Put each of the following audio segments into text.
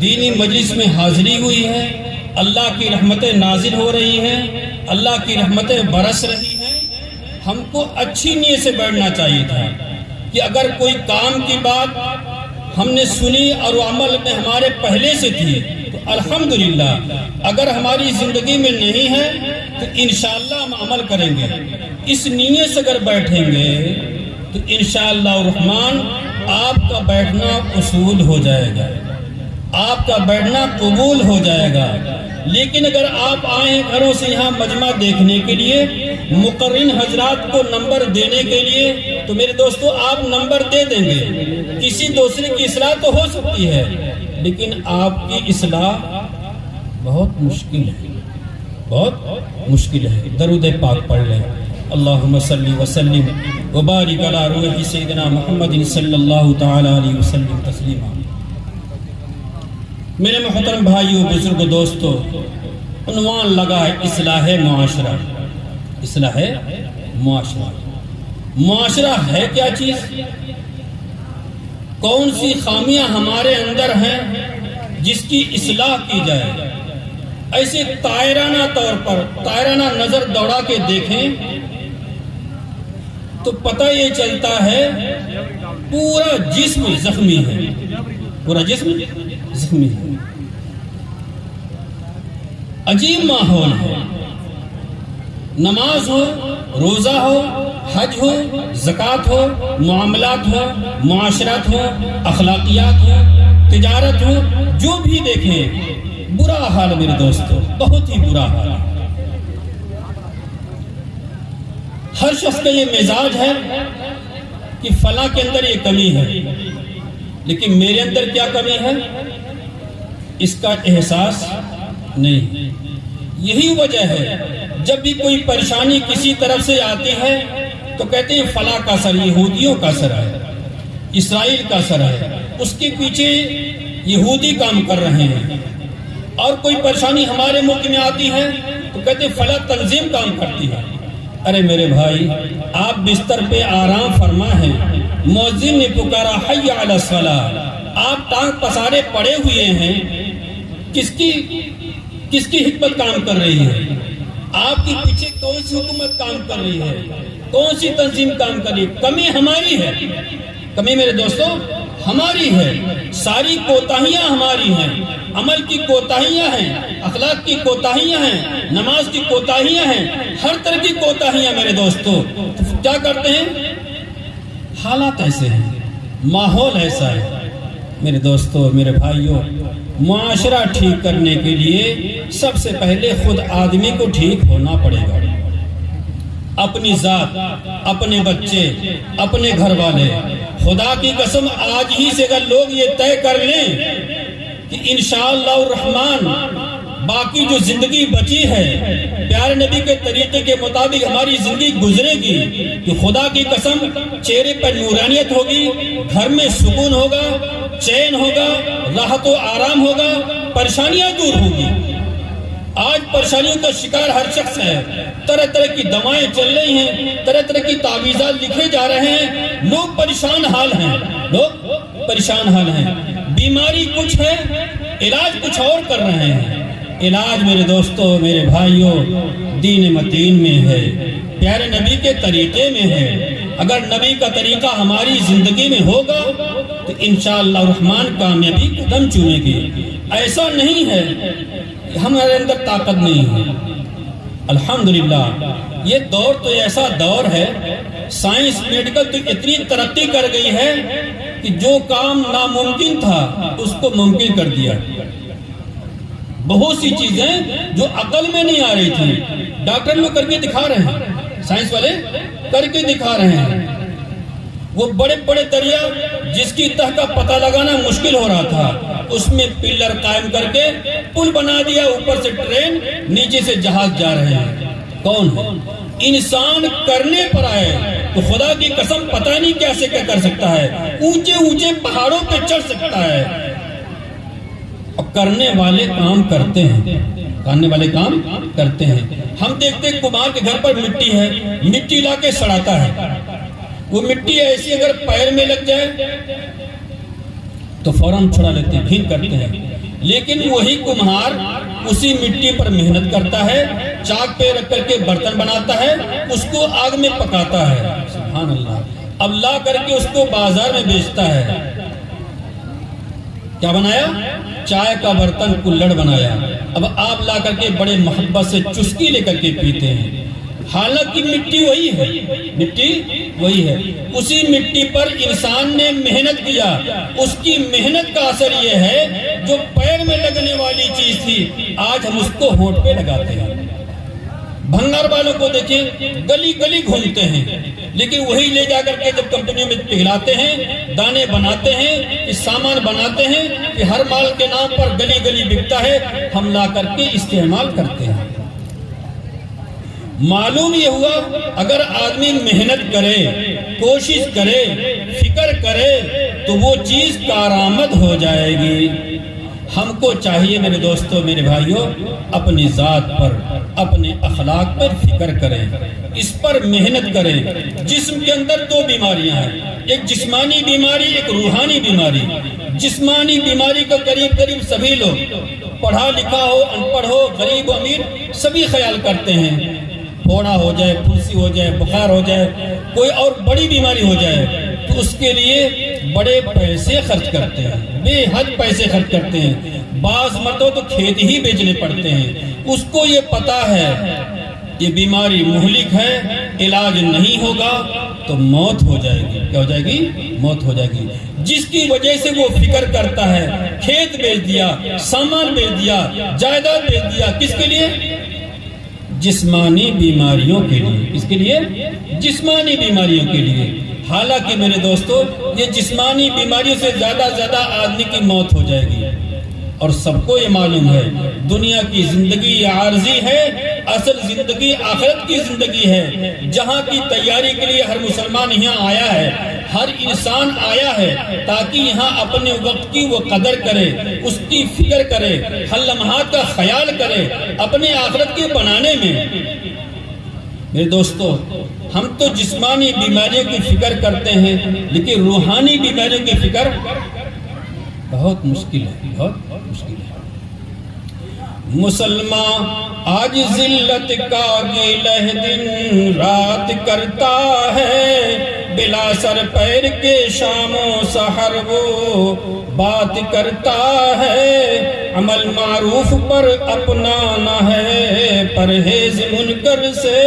دینی مجلس میں حاضری ہوئی ہے، اللہ کی رحمتیں نازل ہو رہی ہیں، اللہ کی رحمتیں برس رہی ہیں، ہم کو اچھی نیت سے بیٹھنا چاہیے تھا کہ اگر کوئی کام کی بات ہم نے سنی اور وہ عمل میں ہمارے پہلے سے تھی تو الحمدللہ، اگر ہماری زندگی میں نہیں ہے تو انشاءاللہ ہم عمل کریں گے۔ اس نیت سے اگر بیٹھیں گے تو انشاءاللہ الرحمن آپ کا بیٹھنا اصول ہو جائے گا، آپ کا بیٹھنا قبول ہو جائے گا۔ لیکن اگر آپ آئیں گھروں سے یہاں مجمع دیکھنے کے لیے، مقررین حضرات کو نمبر دینے کے لیے، تو میرے دوستو آپ نمبر دے دیں گے، کسی دوسرے کی اصلاح تو ہو سکتی ہے، لیکن آپ کی اصلاح بہت مشکل ہے، بہت مشکل ہے۔ درود پاک پڑھ لیں۔ اللہم صلی وسلم وبارک علی روح سیدنا محمد صلی اللہ تعالی علیہ وسلم تسلیما۔ میرے محترم بھائیوں، بزرگ دوستو، عنوان لگا ہے اصلاح معاشرہ۔ اصلاح معاشرہ، معاشرہ ہے کیا چیز؟ کون سی خامیاں ہمارے اندر ہیں جس کی اصلاح کی جائے؟ ایسے طائرانہ طور پر، طائرانہ نظر دوڑا کے دیکھیں تو پتہ یہ چلتا ہے پورا جسم زخمی ہے، پورا جسم زخمی ہے، عجیب ماحول ہے۔ نماز ہو، روزہ ہو، حج ہو، زکوٰۃ ہو، معاملات ہو، معاشرات ہو، اخلاقیات ہو، تجارت ہو، جو بھی دیکھیں برا حال میرے دوستو، بہت ہی برا حال۔ ہر شخص کا یہ مزاج ہے کہ فلاں کے اندر یہ کمی ہے، لیکن میرے اندر کیا کمی ہے اس کا احساس نہیں۔ یہی وجہ ہے جب بھی کوئی پریشانی کسی طرف سے آتی ہے تو کہتے ہیں فلاں کا اثر، یہودیوں کا اثر ہے، اسرائیل کا اثر ہے، اس کے پیچھے یہودی کام کر رہے ہیں۔ اور کوئی پریشانی ہمارے ملک میں آتی ہے تو کہتے ہیں فلاں تنظیم کام کرتی ہے۔ ارے میرے بھائی، آپ بستر پہ آرام فرما ہیں، مؤذن نے پکارا حی علی الصلاۃ، آپ ٹانگ پسارے پڑے ہوئے ہیں، کس کی حکمت کام کر رہی ہے؟ آپ کے پیچھے کون سی حکومت کام کر رہی ہے؟ کون سی تنظیم کام کر رہی ہے؟ کمی ہماری ہے، کمی میرے دوستو ہماری ہے، ساری کوتاہیاں ہماری ہیں، عمل کی کوتاہیاں ہیں، اخلاق کی کوتاہیاں ہیں، نماز کی کوتاہیاں ہیں، ہر طرح کی کوتاہیاں میرے دوستو۔ تو کیا کرتے ہیں؟ حالات ایسے ہیں، ماحول ایسا ہے میرے دوستو، میرے بھائیوں۔ معاشرہ ٹھیک کرنے کے لیے سب سے پہلے خود آدمی کو ٹھیک ہونا پڑے گا۔ اپنی ذات، اپنے بچے، اپنے گھر والے، خدا کی قسم آج ہی سے اگر لوگ یہ طے کر لیں کہ انشاءاللہ الرحمن باقی جو زندگی بچی ہے پیارے نبی کے طریقے کے مطابق ہماری زندگی گزرے گی، تو خدا کی قسم چہرے پر نورانیت ہوگی، گھر میں سکون ہوگا، چین ہوگا، راحت و آرام ہوگا، پریشانیاں دور ہوگی۔ آج پریشانیوں کا شکار ہر شخص ہے، طرح طرح کی دوائیں چل رہی ہیں، طرح طرح کی تعویذات لکھے جا رہے ہیں، لوگ پریشان حال ہیں، لوگ پریشان حال ہیں۔ بیماری کچھ ہے، علاج کچھ اور کر رہے ہیں۔ علاج میرے دوستو، میرے بھائیوں، دین متین میں ہے، پیارے نبی کے طریقے میں ہے۔ اگر نبی کا طریقہ ہماری زندگی میں ہوگا تو انشاءاللہ الرحمن کامیابی قدم چومے گی۔ ایسا نہیں ہے کہ ہمارے اندر طاقت نہیں ہے۔ الحمدللہ یہ دور تو ایسا دور ہے، سائنس میڈیکل تو اتنی ترقی کر گئی ہے کہ جو کام ناممکن تھا اس کو ممکن کر دیا۔ بہت سی چیزیں جو عقل میں نہیں آ رہی تھی ڈاکٹر لوگ کر کے دکھا رہے ہیں، سائنس والے کر کے دکھا رہے ہیں۔ وہ بڑے بڑے دریا جس کی تہ کا پتہ لگانا مشکل ہو رہا تھا، اس میں پلر قائم کر کے پل بنا دیا، اوپر سے ٹرین، نیچے سے جہاز جا رہے ہیں۔ کون ہے؟ انسان کرنے پر آئے تو خدا کی قسم پتہ نہیں کیسے کیا کر سکتا ہے، اونچے اونچے پہاڑوں پہ چڑھ سکتا ہے۔ اور کرنے والے کام کرتے ہیں، کرنے والے کام کرتے ہیں۔ ہم دیکھتے ہیں کمار کے گھر پر مٹی ہے، مٹی لا کے سڑاتا ہے، وہ مٹی ایسی اگر پیر میں لگ جائے تو تو فوراً چھڑا لیتے ہیں، بھین کرتے ہیں۔ لیکن وہی کمہار اسی مٹی پر محنت کرتا ہے، چاک پہ رکھ کر کے برتن بناتا ہے، اس کو آگ میں پکاتا ہے، سبحان اللہ، اب لا کر کے اس کو بازار میں بیچتا ہے۔ کیا بنایا؟ چائے کا برتن کلڑ بنایا، اب آپ لا کر کے بڑے محبت سے چسکی لے کر کے پیتے ہیں، حالانکہ مٹی وہی ہے، مٹی وہی ہے، اسی مٹی پر انسان نے محنت کیا، اس کی محنت کا اثر یہ ہے جو پیر میں لگنے والی چیز تھی آج ہم اس کو ہونٹ پہ لگاتے ہیں۔ بھنگار والوں کو دیکھیں، گلی گلی گھومتے ہیں، لیکن وہی لے جا کر کے جب کمپنیوں میں پگھلاتے ہیں، دانے بناتے ہیں، سامان بناتے ہیں کہ ہر مال کے نام پر گلی گلی بکتا ہے، ہم لا کر کے استعمال کرتے ہیں۔ معلوم یہ ہوا اگر آدمی محنت کرے، کوشش کرے، فکر کرے تو وہ چیز کارآمد ہو جائے گی۔ ہم کو چاہیے میرے دوستوں، میرے بھائیوں، اپنی ذات پر، اپنے اخلاق پر فکر کریں، اس پر محنت کریں۔ جسم کے اندر دو بیماریاں ہیں، ایک جسمانی بیماری، ایک روحانی بیماری۔ جسمانی بیماری کا قریب قریب سبھی لوگ، پڑھا لکھا ہو، ان پڑھ ہو، غریب و امیر، سبھی خیال کرتے ہیں، پھوڑا ہو جائے، پھنسی ہو جائے، بخار ہو جائے، کوئی اور بڑی بیماری ہو جائے تو اس کے لیے بڑے پیسے خرچ کرتے ہیں، بے حد پیسے خرچ کرتے ہیں، بعض مردوں تو کھیت ہی بیچنے پڑتے ہیں۔ اس کو یہ پتا ہے یہ بیماری مہلک ہے، علاج نہیں ہوگا تو موت ہو جائے گی۔ کیا ہو جائے گی؟ موت ہو جائے گی۔ جس کی وجہ سے وہ فکر کرتا ہے، کھیت بیچ دیا، سامان بیچ دیا، جائیداد بیچ دیا، کس کے لیے؟ جسمانی بیماریوں کے لیے۔ اس کے لیے جسمانی بیماریوں کے لیے۔ حالانکہ میرے دوستو، یہ جسمانی بیماریوں سے زیادہ آدمی کی موت ہو جائے گی، اور سب کو یہ معلوم ہے دنیا کی زندگی عارضی ہے، اصل زندگی آخرت کی زندگی ہے، جہاں کی تیاری کے لیے ہر مسلمان یہاں آیا ہے، ہر انسان آیا ہے تاکہ یہاں اپنے وقت کی وہ قدر کرے، اس کی فکر کرے، ہر لمحات کا خیال کرے اپنے آخرت کے بنانے میں۔ میرے دوستو، ہم تو جسمانی بیماریوں کی فکر کرتے ہیں، لیکن روحانی بیماریوں کی فکر بہت مشکل ہے، بہت مشکل ہے۔ مسلمان آج ذلت کا گلہ دن رات کرتا ہے، بلا سر پیر کے شام و سحر وہ بات کرتا ہے، عمل معروف پر اپنانا ہے، پرہیز منکر سے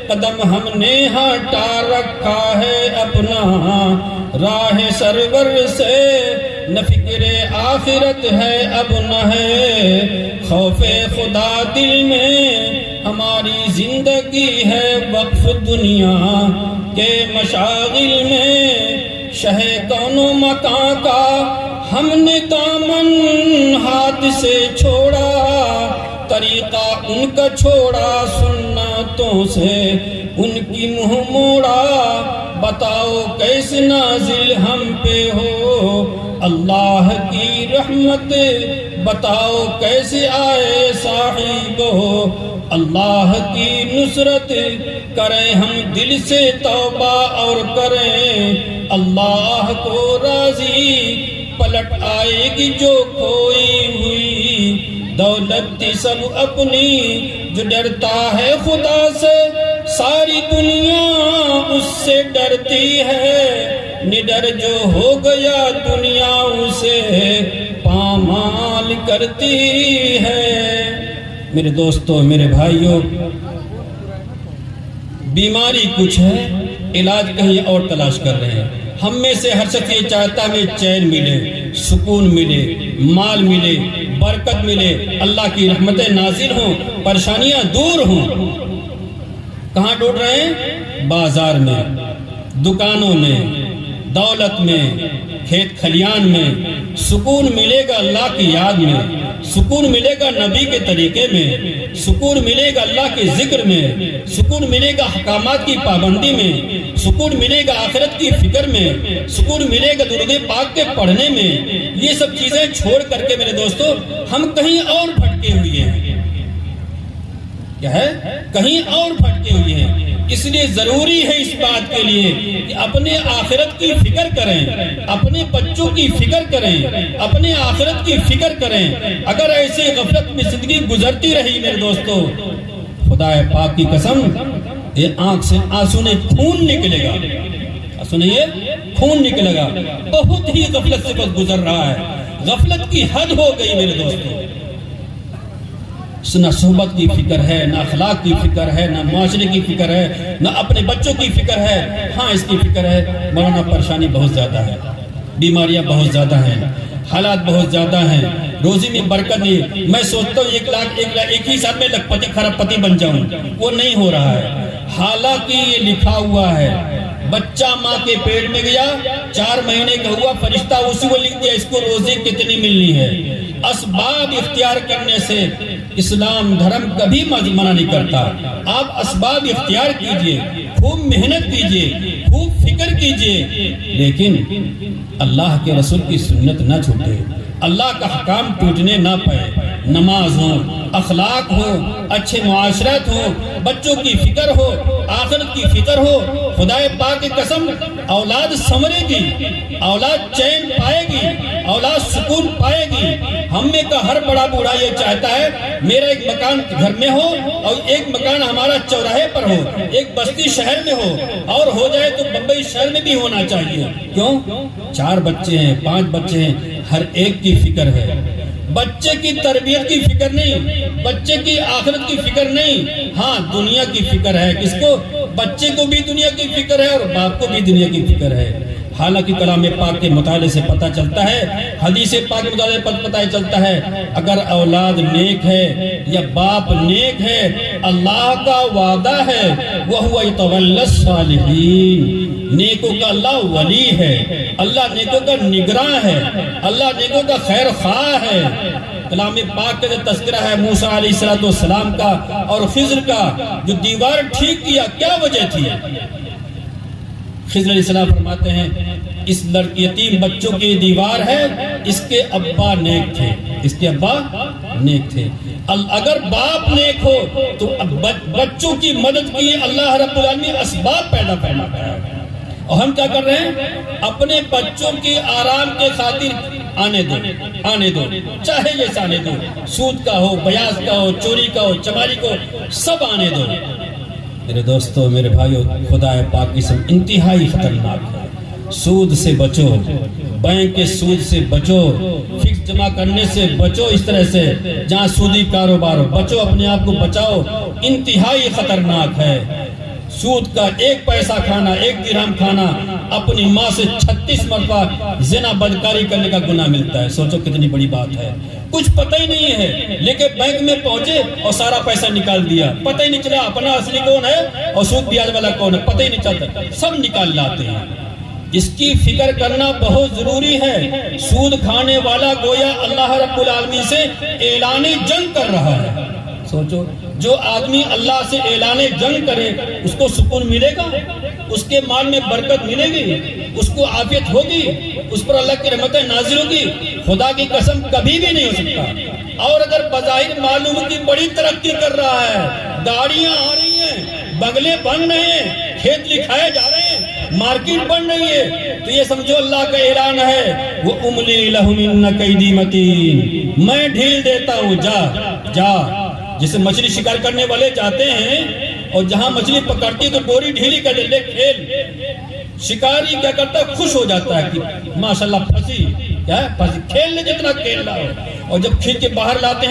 قدم ہم نے ہٹا رکھا ہے، اپنا راہ سرور سے نہ فکر آخرت ہے، اب نہ ہے خوف خدا دل میں، ہماری زندگی ہے وقف دنیا کے مشاغل میں، شہ کون و مکان کا ہم نے دامن ہاتھ سے چھوڑا، طریقہ ان کا چھوڑا، سنتوں سے ان کی منہ موڑا، بتاؤ کیسے نازل ہم پہ ہو اللہ کی رحمت، بتاؤ کیسے آئے صاحب اللہ کی نصرت، کریں ہم دل سے توبہ اور کریں اللہ کو راضی، پلٹ آئے گی جو کھوئی ہوئی دولت سب اپنی، جو ڈرتا ہے خدا سے ساری دنیا اس سے ڈرتی ہے، نڈر جو ہو گیا دنیا اسے پامال کرتی ہے۔ میرے دوستو، میرے بھائیوں، بیماری کچھ ہے، علاج کہیں اور تلاش کر رہے ہیں۔ ہم میں سے ہر شخص یہ چاہتا ہے چین ملے، سکون ملے، مال ملے، برکت ملے، اللہ کی رحمتیں نازل ہوں، پریشانیاں دور ہوں۔ کہاں ڈھونڈ رہے ہیں؟ بازار میں، دکانوں میں، دولت میں، کھیت کھلیان میں۔ سکون ملے گا اللہ کی یاد میں، سکون ملے گا نبی کے طریقے میں، سکون ملے گا اللہ کے ذکر میں، سکون ملے گا احکامات کی پابندی میں، سکون ملے گا آخرت کی فکر میں، سکون ملے گا درود پاک کے پڑھنے میں۔ یہ سب چیزیں چھوڑ کر کے میرے دوستو ہم کہیں اور بھٹکے ہوئے ہیں۔ کیا ہے؟ کہیں اور بھٹکے ہوئے ہیں۔ اس لیے ضروری ہے اس بات کے لیے کہ اپنے آخرت کی فکر کریں، اپنے بچوں کی فکر کریں، اپنے آخرت کی فکر کریں۔ اگر ایسے غفلت میں زندگی گزرتی رہی میرے دوستو، خدا پاک کی قسم، یہ آنکھ سے آنسو نے خون نکلے گا، سنیے خون نکلے گا۔ بہت ہی غفلت سے بس گزر رہا ہے، غفلت کی حد ہو گئی میرے دوستو۔ نہ صحبت کی فکر ہے، نہ اخلاق کی فکر ہے، نہ معاشرے کی فکر ہے، نہ اپنے بچوں کی فکر ہے۔ ہاں اس کی فکر ہے، مولانا پریشانی بہت زیادہ ہے، بیماریاں بہت زیادہ ہیں، حالات بہت زیادہ ہیں، روزی میں برکت نہیں۔ میں سوچتا ہوں ایک ہی ساتھ میں لکھپتی کھرب پتی بن جاؤں، وہ نہیں ہو رہا ہے۔ حالانکہ یہ لکھا ہوا ہے، بچہ ماں کے پیٹ میں گیا، 4 مہینے کا ہوا، فرشتہ اسی کو لکھ دیا اس کو روزی کتنی ملنی ہے۔ اسباب اختیار کرنے سے اسلام دھرم کبھی منع نہیں کرتا۔ آپ اسباب اختیار کیجئے، خوب محنت کیجئے، خوب فکر کیجئے، لیکن اللہ کے رسول کی سنت نہ چھوٹے، اللہ کا حکام ٹوٹنے نہ پائے۔ نماز ہو، اخلاق ہو، اچھے معاشرت ہو، بچوں کی فکر ہو، آخرت کی فکر ہو۔ خدا پاک کی قسم، اولاد سنورے گی، اولاد چین پائے گی، اولاد سکون پائے گی۔ ہم میں کا ہر بڑا بوڑھا یہ چاہتا ہے میرا ایک مکان گھر میں ہو اور ایک مکان ہمارا چوراہے پر ہو، ایک بستی شہر میں ہو، اور ہو جائے تو بمبئی شہر میں بھی ہونا چاہیے۔ کیوں؟ 4 بچے ہیں، 5 بچے ہیں، ہر ایک کی فکر ہے۔ بچے کی تربیت کی فکر نہیں، بچے کی آخرت کی فکر نہیں، ہاں دنیا کی فکر ہے۔ کس کو؟ بچے کو بھی دنیا کی فکر ہے اور باپ کو بھی دنیا کی فکر ہے۔ حالانکہ کلام پاک کے مطالعے سے پتہ چلتا ہے، حدیث پاک کے مطالعے سے پتہ چلتا ہے، اگر اولاد نیک ہے یا باپ نیک ہے، اللہ کا وعدہ ہے وَهُوَ يَتَوَلَّى الصَّالِحِينَ، نیکوں کا اللہ ولی ہے، اللہ نیکوں کا نگراں ہے، اللہ نیکوں کا خیر خواہ ہے۔ کلام پاک کا جو تذکرہ ہے موسیٰ علیہ السلام کا اور خضر کا، جو دیوار ٹھیک کیا، کیا وجہ تھی؟ خضر علیہ السلام فرماتے ہیں اس لڑکی یتیم بچوں کی دیوار ہے، اس کے ابا نیک تھے، اس کے ابا نیک تھے۔ اگر باپ نیک ہو تو بچوں کی مدد کی اللہ رب العالمین اسباب پیدا فرماتا ہے۔ اور ہم کیا کر رہے ہیں؟ اپنے بچوں کی آرام کے خاطر آنے دو، چاہے جیسا آنے دو، سود کا ہو، بیاض کا ہو، چوری کا ہو، چماری کا ہو، سب آنے دو۔ میرے دوستو، میرے بھائیو، خدا پاک کی قسم انتہائی خطرناک ہے۔ سود سے بچو، بینک کے سود سے بچو، فکس جمع کرنے سے بچو، اس طرح سے جہاں سودی کاروبار ہو بچو، اپنے آپ کو بچاؤ، انتہائی خطرناک ہے۔ سود کا 1 پیسہ کھانا، 1 درہم کھانا، اپنی ماں سے 36 مرتبہ زنا بدکاری کرنے کا گناہ ملتا ہے۔ سوچو کتنی بڑی بات ہے۔ کچھ پتہ ہی نہیں ہے، لیکن بینک میں پہنچے اور سارا پیسہ نکال دیا، پتہ ہی نہیں چلا اپنا اصلی کون ہے اور سود بیاج والا کون ہے، پتہ ہی نہیں چلتا، سب نکال لاتے ہیں۔ اس کی فکر کرنا بہت ضروری ہے۔ سود کھانے والا گویا اللہ رب العالمین سے اعلان جنگ کر رہا ہے۔ سوچو، جو آدمی اللہ سے اعلان جنگ کرے اس کو سکون ملے گا، اس کے مال میں برکت ملے گی، اس کو عافیت ہوگی، اس پر اللہ کی رحمتیں نازل ہوگی۔ خدا کی قسم کبھی بھی نہیں ہو سکتا۔ اور اگر بظاہر معلوم کی بڑی ترقی کر رہا ہے، گاڑیاں آ رہی ہیں، بنگلے بن رہے ہیں، کھیت لکھائے جا رہے ہیں، مارکیٹ بن رہی ہے، تو یہ سمجھو اللہ کا اعلان ہے وَأُمْلِي لَهُمْ إِنَّ كَيْدِي مَتِينٌ، میں ڈھیل دیتا ہوں، جا۔ جسے مچھلی شکار کرنے والے جاتے ہیں اور جہاں مچھلی پکڑتی تو ڈوری ڈھیلی کر لے کھیل، شکاری کیا کرتا ہے؟ خوش ہو جاتا ہے کہ ماشاءاللہ پھنسی، کیا ہے؟ پھنسی، کھیل لے جتنا کھیل رہا ہو، اور جب کھینچ کے باہر لاتے ہیں